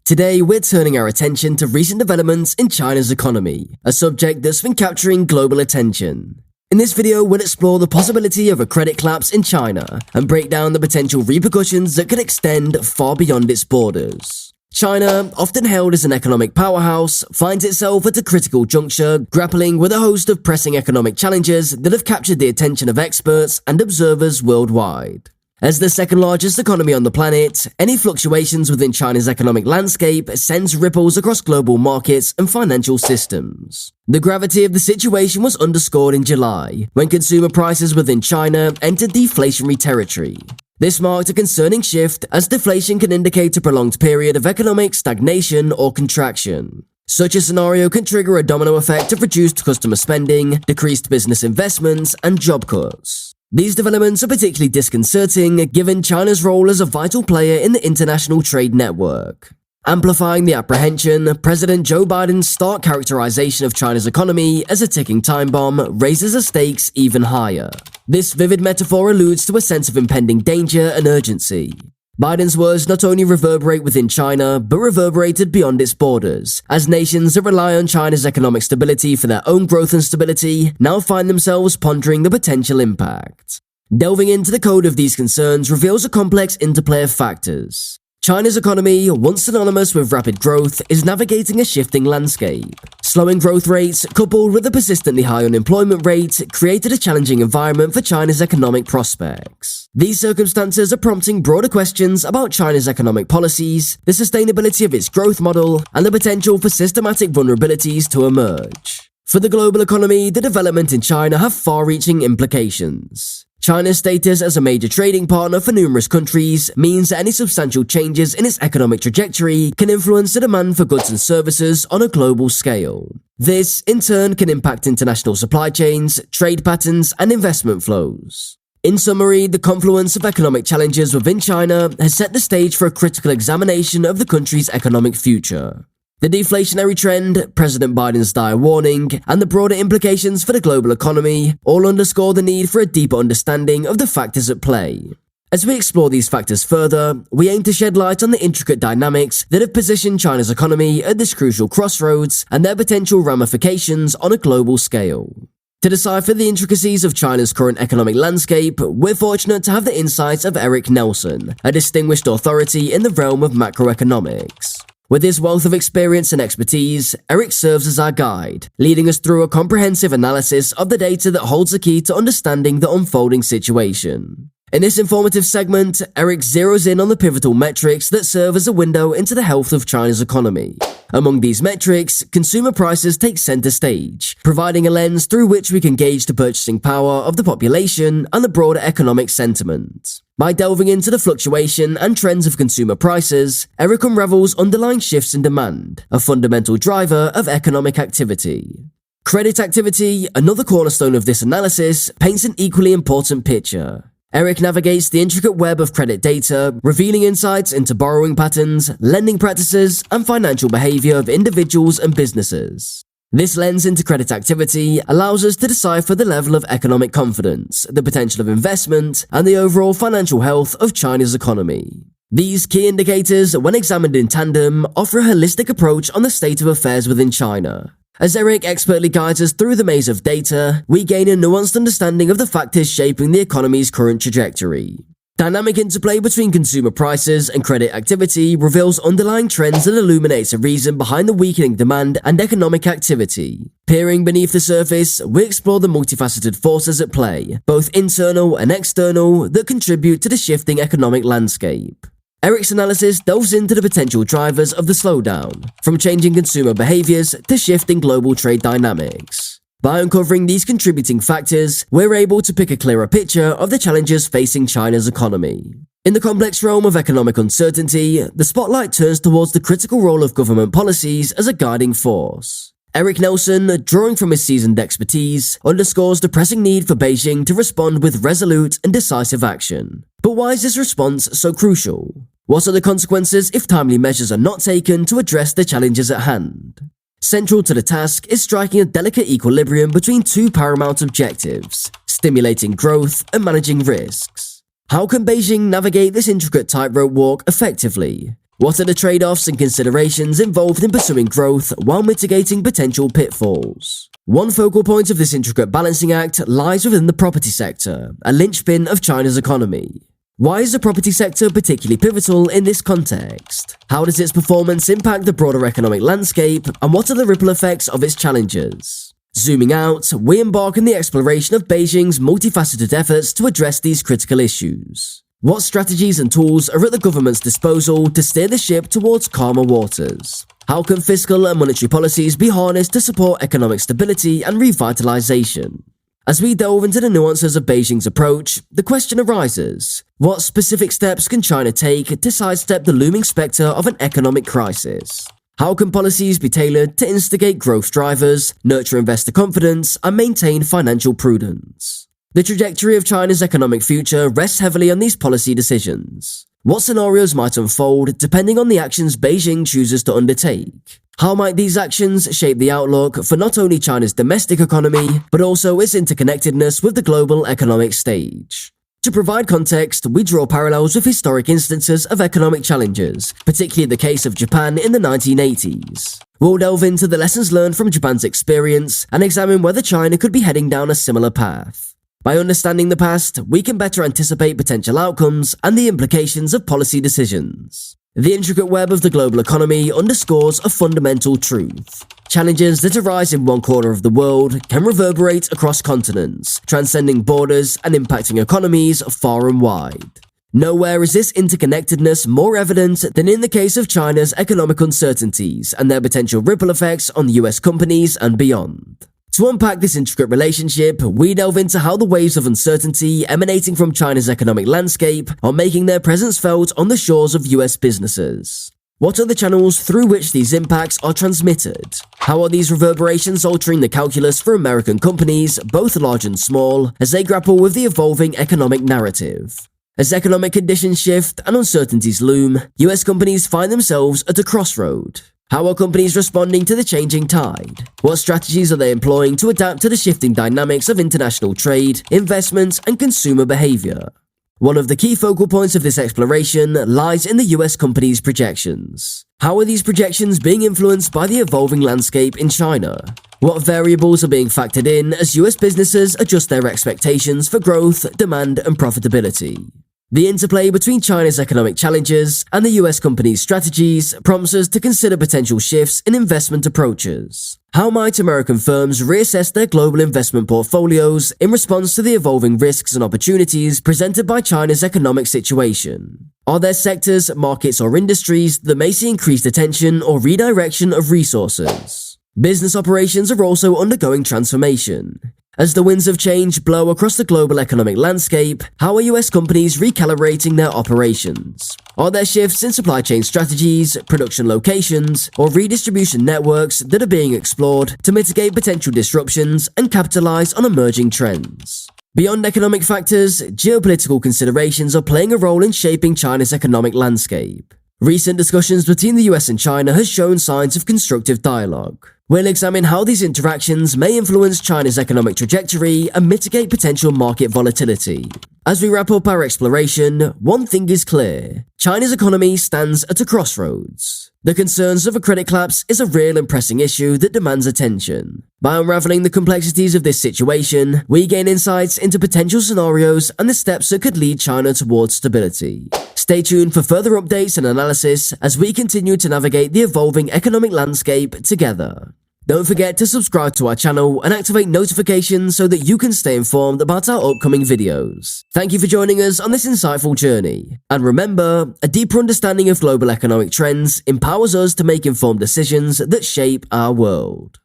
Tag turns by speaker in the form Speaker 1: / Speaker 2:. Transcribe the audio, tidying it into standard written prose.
Speaker 1: Today, we're turning our attention to recent developments in China's economy, a subject that's been capturing global attention. In this video, we'll explore the possibility of a credit collapse in China and break down the potential repercussions that could extend far beyond its borders. China, often hailed as an economic powerhouse, finds itself at a critical juncture, grappling with a host of pressing economic challenges that have captured the attention of experts and observers worldwide. As the second largest economy on the planet, any fluctuations within China's economic landscape sends ripples across global markets and financial systems. The gravity of the situation was underscored in July, when consumer prices within China entered deflationary territory. This marked a concerning shift, as deflation can indicate a prolonged period of economic stagnation or contraction. Such a scenario can trigger a domino effect of reduced customer spending, decreased business investments, and job cuts. These developments are particularly disconcerting given China's role as a vital player in the international trade network. Amplifying the apprehension, President Joe Biden's stark characterization of China's economy as a ticking time bomb raises the stakes even higher. This vivid metaphor alludes to a sense of impending danger and urgency. Biden's words not only reverberate within China, but reverberated beyond its borders, as nations that rely on China's economic stability for their own growth and stability now find themselves pondering the potential impact. Delving into the code of these concerns reveals a complex interplay of factors. China's economy, once synonymous with rapid growth, is navigating a shifting landscape. Slowing growth rates, coupled with a persistently high unemployment rate, created a challenging environment for China's economic prospects. These circumstances are prompting broader questions about China's economic policies, the sustainability of its growth model, and the potential for systematic vulnerabilities to emerge. For the global economy, the development in China have far-reaching implications. China's status as a major trading partner for numerous countries means that any substantial changes in its economic trajectory can influence the demand for goods and services on a global scale. This, in turn, can impact international supply chains, trade patterns, and investment flows. In summary, the confluence of economic challenges within China has set the stage for a critical examination of the country's economic future. The deflationary trend, President Biden's dire warning, and the broader implications for the global economy all underscore the need for a deeper understanding of the factors at play. As we explore these factors further, we aim to shed light on the intricate dynamics that have positioned China's economy at this crucial crossroads and their potential ramifications on a global scale. To decipher the intricacies of China's current economic landscape, we're fortunate to have the insights of Eric Nelson, a distinguished authority in the realm of macroeconomics. With his wealth of experience and expertise, Eric serves as our guide, leading us through a comprehensive analysis of the data that holds the key to understanding the unfolding situation. In this informative segment, Eric zeroes in on the pivotal metrics that serve as a window into the health of China's economy. Among these metrics, consumer prices take center stage, providing a lens through which we can gauge the purchasing power of the population and the broader economic sentiment. By delving into the fluctuation and trends of consumer prices, Eric unravels underlying shifts in demand, a fundamental driver of economic activity. Credit activity, another cornerstone of this analysis, paints an equally important picture. Eric navigates the intricate web of credit data, revealing insights into borrowing patterns, lending practices, and financial behavior of individuals and businesses. This lens into credit activity allows us to decipher the level of economic confidence, the potential of investment, and the overall financial health of China's economy. These key indicators, when examined in tandem, offer a holistic approach on the state of affairs within China. As Eric expertly guides us through the maze of data, we gain a nuanced understanding of the factors shaping the economy's current trajectory. Dynamic interplay between consumer prices and credit activity reveals underlying trends that illuminates a reason behind the weakening demand and economic activity. Peering beneath the surface, we explore the multifaceted forces at play, both internal and external, that contribute to the shifting economic landscape. Eric's analysis delves into the potential drivers of the slowdown, from changing consumer behaviors to shifting global trade dynamics. By uncovering these contributing factors, we're able to pick a clearer picture of the challenges facing China's economy. In the complex realm of economic uncertainty, the spotlight turns towards the critical role of government policies as a guiding force. Eric Nelson, drawing from his seasoned expertise, underscores the pressing need for Beijing to respond with resolute and decisive action. But why is this response so crucial? What are the consequences if timely measures are not taken to address the challenges at hand? Central to the task is striking a delicate equilibrium between two paramount objectives: stimulating growth and managing risks. How can Beijing navigate this intricate tightrope walk effectively? What are the trade-offs and considerations involved in pursuing growth while mitigating potential pitfalls? One focal point of this intricate balancing act lies within the property sector, a linchpin of China's economy. Why is the property sector particularly pivotal in this context? How does its performance impact the broader economic landscape, and what are the ripple effects of its challenges? Zooming out, we embark on the exploration of Beijing's multifaceted efforts to address these critical issues. What strategies and tools are at the government's disposal to steer the ship towards calmer waters? How can fiscal and monetary policies be harnessed to support economic stability and revitalization? As we delve into the nuances of Beijing's approach, the question arises: what specific steps can China take to sidestep the looming specter of an economic crisis? How can policies be tailored to instigate growth drivers, nurture investor confidence, and maintain financial prudence? The trajectory of China's economic future rests heavily on these policy decisions. What scenarios might unfold depending on the actions Beijing chooses to undertake? How might these actions shape the outlook for not only China's domestic economy, but also its interconnectedness with the global economic stage? To provide context, we draw parallels with historic instances of economic challenges, particularly the case of Japan in the 1980s. We'll delve into the lessons learned from Japan's experience and examine whether China could be heading down a similar path. By understanding the past, we can better anticipate potential outcomes and the implications of policy decisions. The intricate web of the global economy underscores a fundamental truth. Challenges that arise in one corner of the world can reverberate across continents, transcending borders and impacting economies far and wide. Nowhere is this interconnectedness more evident than in the case of China's economic uncertainties and their potential ripple effects on US companies and beyond. To unpack this intricate relationship, we delve into how the waves of uncertainty emanating from China's economic landscape are making their presence felt on the shores of US businesses. What are the channels through which these impacts are transmitted? How are these reverberations altering the calculus for American companies, both large and small, as they grapple with the evolving economic narrative? As economic conditions shift and uncertainties loom, US companies find themselves at a crossroad. How are companies responding to the changing tide? What strategies are they employing to adapt to the shifting dynamics of international trade, investment, and consumer behavior? One of the key focal points of this exploration lies in the US companies' projections. How are these projections being influenced by the evolving landscape in China? What variables are being factored in as US businesses adjust their expectations for growth, demand, and profitability? The interplay between China's economic challenges and the US companies' strategies prompts us to consider potential shifts in investment approaches. How might American firms reassess their global investment portfolios in response to the evolving risks and opportunities presented by China's economic situation? Are there sectors, markets, or industries that may see increased attention or redirection of resources? Business operations are also undergoing transformation. As the winds of change blow across the global economic landscape, how are US companies recalibrating their operations? Are there shifts in supply chain strategies, production locations, or redistribution networks that are being explored to mitigate potential disruptions and capitalize on emerging trends? Beyond economic factors, geopolitical considerations are playing a role in shaping China's economic landscape. Recent discussions between the US and China has shown signs of constructive dialogue. We'll examine how these interactions may influence China's economic trajectory and mitigate potential market volatility. As we wrap up our exploration, one thing is clear: China's economy stands at a crossroads. The concerns of a credit collapse is a real and pressing issue that demands attention. By unraveling the complexities of this situation, we gain insights into potential scenarios and the steps that could lead China towards stability. Stay tuned for further updates and analysis as we continue to navigate the evolving economic landscape together. Don't forget to subscribe to our channel and activate notifications so that you can stay informed about our upcoming videos. Thank you for joining us on this insightful journey. And remember, a deeper understanding of global economic trends empowers us to make informed decisions that shape our world.